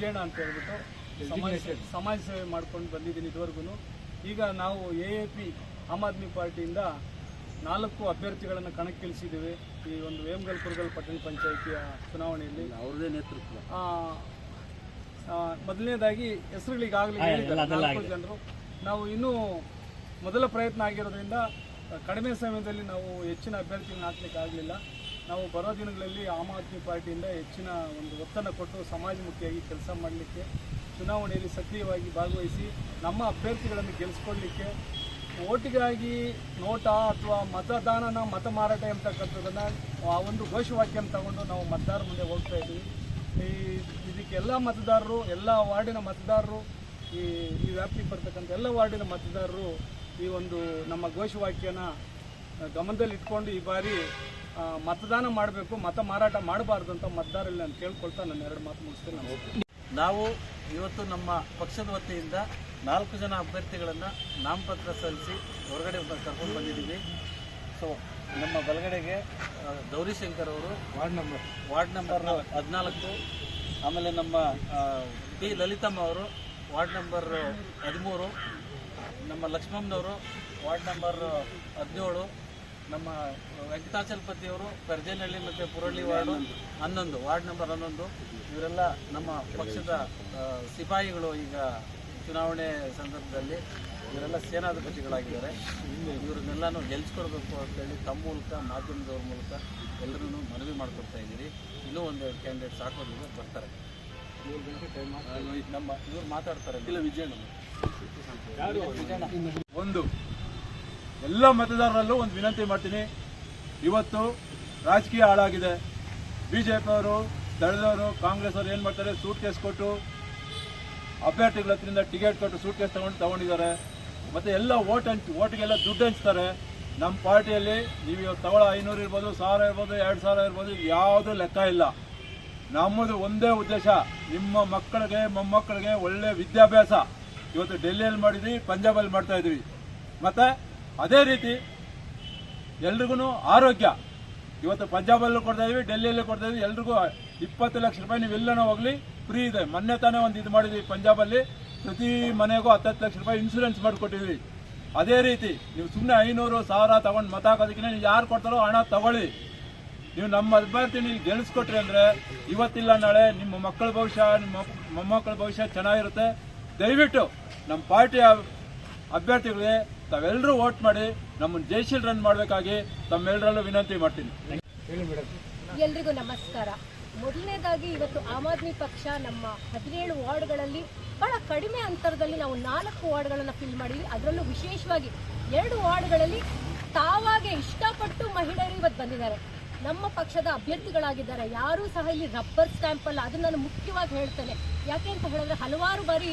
ವಿಜಯಣ್ಣ ಅಂತ ಹೇಳ್ಬಿಟ್ಟು ಸಮಾಜ ಸೇವೆ ಮಾಡ್ಕೊಂಡು ಬಂದಿದ್ದೀನಿ ಇದುವರೆಗೂ. ಈಗ ನಾವು AAP ಆಮ್ ಆದ್ಮಿ ಪಾರ್ಟಿಯಿಂದ 4 ಅಭ್ಯರ್ಥಿಗಳನ್ನು ಕಣಕ್ಕಿಳಿಸಿದ್ದೀವಿ ಈ ಒಂದು ವೇಮಗಲ್ ಕುರುಗಲ್ ಪಟ್ಟಣ ಪಂಚಾಯಿತಿಯ ಚುನಾವಣೆಯಲ್ಲಿ. ಅವ್ರದೇ ನೇತೃತ್ವ. ಮೊದಲನೇದಾಗಿ ಹೆಸರುಗಳಿಗಾಗಲೇ ಹೇಳಿದ್ದಾರೆ 4 ಜನರು. ನಾವು ಇನ್ನೂ ಮೊದಲ ಪ್ರಯತ್ನ ಆಗಿರೋದ್ರಿಂದ ಕಡಿಮೆ ಸಮಯದಲ್ಲಿ ನಾವು ಹೆಚ್ಚಿನ ಅಭ್ಯರ್ಥಿಗಳನ್ನ ಹಾಕ್ಲಿಕ್ಕೆ ಆಗಲಿಲ್ಲ. ನಾವು ಬರೋ ದಿನಗಳಲ್ಲಿ ಆಮ್ ಆದ್ಮಿ ಪಾರ್ಟಿಯಿಂದ ಹೆಚ್ಚಿನ ಒಂದು ಒತ್ತನ್ನು ಕೊಟ್ಟು ಸಮಾಜಮುಖಿಯಾಗಿ ಕೆಲಸ ಮಾಡಲಿಕ್ಕೆ, ಚುನಾವಣೆಯಲ್ಲಿ ಸಕ್ರಿಯವಾಗಿ ಭಾಗವಹಿಸಿ ನಮ್ಮ ಅಭ್ಯರ್ಥಿಗಳನ್ನು ಗೆಲ್ಲಿಸ್ಕೊಳ್ಳಿಕ್ಕೆ, ಓಟಿಗಾಗಿ ನೋಟ ಅಥವಾ ಮತದಾನನ ಮತ ಮಾರಾಟ ಎಂಬತಕ್ಕಂಥದ್ದನ್ನು ಆ ಒಂದು ಘೋಷವಾಕ್ಯವನ್ನು ತಗೊಂಡು ನಾವು ಮತದಾರರ ಮುಂದೆ ಹೋಗ್ತಾ ಇದ್ದೀವಿ. ಇದಕ್ಕೆ ಎಲ್ಲ ಮತದಾರರು, ಎಲ್ಲ ವಾರ್ಡಿನ ಮತದಾರರು, ಈ ವ್ಯಾಪ್ತಿಗೆ ಬರ್ತಕ್ಕಂಥ ಎಲ್ಲ ವಾರ್ಡಿನ ಮತದಾರರು ಈ ಒಂದು ನಮ್ಮ ಘೋಷವಾಕ್ಯನ ಗಮನದಲ್ಲಿ ಇಟ್ಕೊಂಡು ಈ ಬಾರಿ ಮತದಾನ ಮಾಡಬೇಕು, ಮತ ಮಾರಾಟ ಮಾಡಬಾರ್ದು ಅಂತ ಮತದಾರರಲ್ಲಿ ನಾನು ಕೇಳ್ಕೊಳ್ತಾ ನನ್ನ 2 ಮಾತು ಮುಗಿಸ್ತೇನೆ. ನಾವು ಇವತ್ತು ನಮ್ಮ ಪಕ್ಷದ ವತಿಯಿಂದ 4 ಜನ ಅಭ್ಯರ್ಥಿಗಳನ್ನು ನಾಮಪತ್ರ ಸಲ್ಲಿಸಿ ಹೊರಗಡೆ ಕರ್ಕೊಂಡು ಬಂದಿದ್ದೀವಿ. ಸೊ ನಮ್ಮ ಬಲಗಡೆಗೆ ಗೌರಿಶಂಕರ್ ಅವರು ವಾರ್ಡ್ ನಂಬರ್ 14, ಆಮೇಲೆ ನಮ್ಮ ಪಿ ಲಲಿತಮ್ಮ ಅವರು ವಾರ್ಡ್ ನಂಬರ್ 13, ನಮ್ಮ ಲಕ್ಷ್ಮಮ್ಮನವರು ವಾರ್ಡ್ ನಂಬರ್ 17, ನಮ್ಮ ವೆಂಕಟಾಚಲಪತಿಯವರು ಕರ್ಜೇನಹಳ್ಳಿ ಮತ್ತು ಪುರಳ್ಳಿ ವಾರ್ಡು 11, ವಾರ್ಡ್ ನಂಬರ್ 11. ಇವರೆಲ್ಲ ನಮ್ಮ ಪಕ್ಷದ ಸಿಪಾಯಿಗಳು. ಈಗ ಚುನಾವಣೆ ಸಂದರ್ಭದಲ್ಲಿ ಇವರೆಲ್ಲ ಸೇನಾಧಿಪತಿಗಳಾಗಿದ್ದಾರೆ. ಇವರನ್ನೆಲ್ಲನೂ ಗೆಲ್ಲಿಸ್ಕೊಡ್ಬೇಕು ಅಂತೇಳಿ ತಮ್ಮ ಮೂಲಕ, ಮಾಧ್ಯಮದವ್ರ ಮೂಲಕ ಎಲ್ಲರೂ ಮನವಿ ಮಾಡ್ಕೊಡ್ತಾ ಇದ್ದೀರಿ. ಇನ್ನೂ 1-2 ಕ್ಯಾಂಡಿಡೇಟ್ಸ್ ಹಾಕೋದಿದೆ, ಬರ್ತಾರೆ. ನಮ್ಮ ಇವ್ರು ಮಾತಾಡ್ತಾರೆ. ಇಲ್ಲ ವಿಜಯಣ್ಣ ಎಲ್ಲ ಮತದಾರರಲ್ಲೂ ಒಂದು ವಿನಂತಿ ಮಾಡ್ತೀನಿ. ಇವತ್ತು ರಾಜಕೀಯ ಹಾಳಾಗಿದೆ. BJP ಅವರು, ದಳದವರು, ಕಾಂಗ್ರೆಸ್ ಅವರು ಏನು ಮಾಡ್ತಾರೆ, ಸೂಟ್ ಕೇಸ್ ಕೊಟ್ಟು ಅಭ್ಯರ್ಥಿಗಳ ಹತ್ರದಿಂದ ಟಿಕೆಟ್ ಕೊಟ್ಟು ಸೂಟ್ ಕೇಸ್ ತಗೊಂಡಿದ್ದಾರೆ. ಮತ್ತು ಎಲ್ಲ ಓಟಿಗೆಲ್ಲ ದುಡ್ಡು ಹಂಚ್ತಾರೆ. ನಮ್ಮ ಪಾರ್ಟಿಯಲ್ಲಿ ನೀವು ಇವತ್ತು ತಗೊಳ್ಳೋ 500 ಇರ್ಬೋದು, 1000 ಇರ್ಬೋದು, 2000 ಇರ್ಬೋದು, ಯಾವುದೂ ಲೆಕ್ಕ ಇಲ್ಲ. ನಮ್ಮದು ಒಂದೇ ಉದ್ದೇಶ, ನಿಮ್ಮ ಮಕ್ಕಳಿಗೆ, ಮೊಮ್ಮಕ್ಕಳಿಗೆ ಒಳ್ಳೆ ವಿದ್ಯಾಭ್ಯಾಸ. ಇವತ್ತು ಡೆಲ್ಲಿಯಲ್ಲಿ ಮಾಡಿದ್ವಿ, ಪಂಜಾಬಲ್ಲಿ ಮಾಡ್ತಾ ಇದ್ವಿ. ಮತ್ತು ಅದೇ ರೀತಿ ಎಲ್ರಿಗೂ ಆರೋಗ್ಯ. ಇವತ್ತು ಪಂಜಾಬಲ್ಲೂ ಕೊಡ್ತಾ ಇದೀವಿ, ಡೆಲ್ಲಿಯಲ್ಲೂ ಕೊಡ್ತಾ ಇದೀವಿ. ಎಲ್ರಿಗೂ 20 ಲಕ್ಷ ರೂಪಾಯಿ ನೀವೆಲ್ಲನೂ ಹೋಗಲಿ ಫ್ರೀ ಇದೆ. ಮೊನ್ನೆ ತಾನೇ ಒಂದು ಇದು ಮಾಡಿದ್ವಿ ಪಂಜಾಬಲ್ಲಿ, ಪ್ರತಿ ಮನೆಗೂ 10 ಲಕ್ಷ ರೂಪಾಯಿ ಇನ್ಶೂರೆನ್ಸ್ ಮಾಡಿಕೊಟ್ಟಿದ್ವಿ. ಅದೇ ರೀತಿ ನೀವು ಸುಮ್ಮನೆ 500, 1000 ತಗೊಂಡು ಮತ ಹಾಕೋದಕ್ಕಿಂತ ನೀವು ಯಾರು ಕೊಡ್ತಾರೋ ಹಣ ತಗೊಳ್ಳಿ. ನೀವು ನಮ್ಮ ಅಭ್ಯರ್ಥಿ ನೀವು ಗೆಲ್ಲಿಸ್ಕೊಟ್ರಿ ಅಂದರೆ ಇವತ್ತಿಲ್ಲ ನಾಳೆ ನಿಮ್ಮ ಮಕ್ಕಳ ಭವಿಷ್ಯ, ನಿಮ್ಮ ಮೊಮ್ಮಕ್ಕಳ ಭವಿಷ್ಯ ಚೆನ್ನಾಗಿರುತ್ತೆ. ದಯವಿಟ್ಟು ನಮ್ಮ ಪಾರ್ಟಿಯ ಅಭ್ಯರ್ಥಿಗಳಿಗೆ ತಾವೆಲ್ಲರೂ ವೋಟ್ ಮಾಡಿ ನಮ್ಮನ್ನು ಜಯಶೀಲ್ ರನ್ ಮಾಡಬೇಕಾಗಿ ತಮ್ಮೆಲ್ಲರಲ್ಲೂ ವಿನಂತಿ ಮಾಡ್ತೀನಿ. ಎಲ್ರಿಗೂ ನಮಸ್ಕಾರ. ಮೊದಲನೇದಾಗಿ ಇವತ್ತು ಆಮ್ ಆದ್ಮಿ ಪಕ್ಷ ನಮ್ಮ 17 ವಾರ್ಡ್ಗಳಲ್ಲಿ ಬಹಳ ಕಡಿಮೆ ಅಂತರದಲ್ಲಿ ನಾವು 4 ವಾರ್ಡ್ಗಳನ್ನು ಫಿಲ್ ಮಾಡಿದ್ವಿ. ಅದರಲ್ಲೂ ವಿಶೇಷವಾಗಿ 2 ವಾರ್ಡ್ಗಳಲ್ಲಿ ತಾವಾಗೆ ಇಷ್ಟಪಟ್ಟು ಮಹಿಳೆಯರು ಇವತ್ತು ಬಂದಿದ್ದಾರೆ, ನಮ್ಮ ಪಕ್ಷದ ಅಭ್ಯರ್ಥಿಗಳಾಗಿದ್ದಾರೆ. ಯಾರೂ ಸಹ ಇಲ್ಲಿ ರಬ್ಬರ್ ಸ್ಟ್ಯಾಂಪ್ ಅಲ್ಲ. ಅದನ್ನು ನಾನು ಮುಖ್ಯವಾಗಿ ಹೇಳ್ತೇನೆ. ಯಾಕೆ ಅಂತ ಹೇಳಿದ್ರೆ ಹಲವಾರು ಬಾರಿ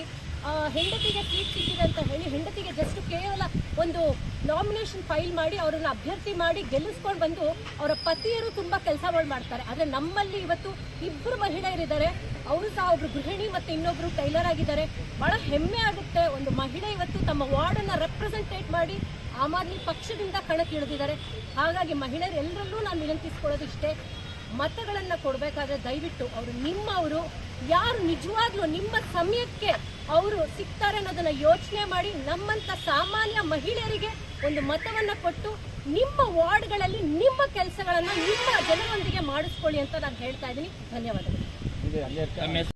ಹೆಂಡತಿಗೆ ಸೀಟ್ ಸಿಕ್ಕಿದೆ ಅಂತ ಹೇಳಿ ಹೆಂಡತಿಗೆ ಜಸ್ಟ್ ಕೇವಲ ಒಂದು ನಾಮಿನೇಷನ್ ಫೈಲ್ ಮಾಡಿ ಅವರನ್ನ ಅಭ್ಯರ್ಥಿ ಮಾಡಿ ಗೆಲ್ಲಿಸ್ಕೊಂಡು ಬಂದು ಅವರ ಪತಿಯರು ತುಂಬ ಕೆಲಸಗಳು ಮಾಡ್ತಾರೆ. ಆದರೆ ನಮ್ಮಲ್ಲಿ ಇವತ್ತು 2 ಮಹಿಳೆಯರಿದ್ದಾರೆ. ಅವರು ಸಹ ಒಬ್ರು ಗೃಹಿಣಿ ಮತ್ತು ಇನ್ನೊಬ್ರು ಟೈಲರ್ ಆಗಿದ್ದಾರೆ. ಬಹಳ ಹೆಮ್ಮೆ ಆಗುತ್ತೆ, ಒಂದು ಮಹಿಳೆ ಇವತ್ತು ತಮ್ಮ ವಾರ್ಡನ್ನು ರೆಪ್ರೆಸೆಂಟೇಟ್ ಮಾಡಿ ಆಮ್ ಆದ್ಮಿ ಪಕ್ಷದಿಂದ ಕಣಕ್ಕಿಳಿದಿದ್ದಾರೆ. ಹಾಗಾಗಿ ಮಹಿಳೆಯರೆಲ್ಲರಲ್ಲೂ ನಾನು ವಿನಂತಿಸ್ಕೊಳ್ಳೋದು ಇಷ್ಟೇ, ಮತಗಳನ್ನು ಕೊಡಬೇಕಾದ್ರೆ ದಯವಿಟ್ಟು ಅವರು ಯಾರು ನಿಜವಾಗ್ಲೂ ನಿಮ್ಮ ಸಮಯಕ್ಕೆ ಅವರು ಸಿಗ್ತಾರೆ ಅನ್ನೋದನ್ನ ಯೋಚನೆ ಮಾಡಿ ನಮ್ಮಂತ ಸಾಮಾನ್ಯ ಮಹಿಳೆಯರಿಗೆ ಒಂದು ಮತವನ್ನ ಕೊಟ್ಟು ನಿಮ್ಮ ವಾರ್ಡ್ಗಳಲ್ಲಿ ನಿಮ್ಮ ಕೆಲಸಗಳನ್ನ ನಿಮ್ಮ ಜನರೊಂದಿಗೆ ಮಾಡಿಸ್ಕೊಳ್ಳಿ ಅಂತ ನಾನು ಹೇಳ್ತಾ ಇದ್ದೀನಿ. ಧನ್ಯವಾದಗಳು.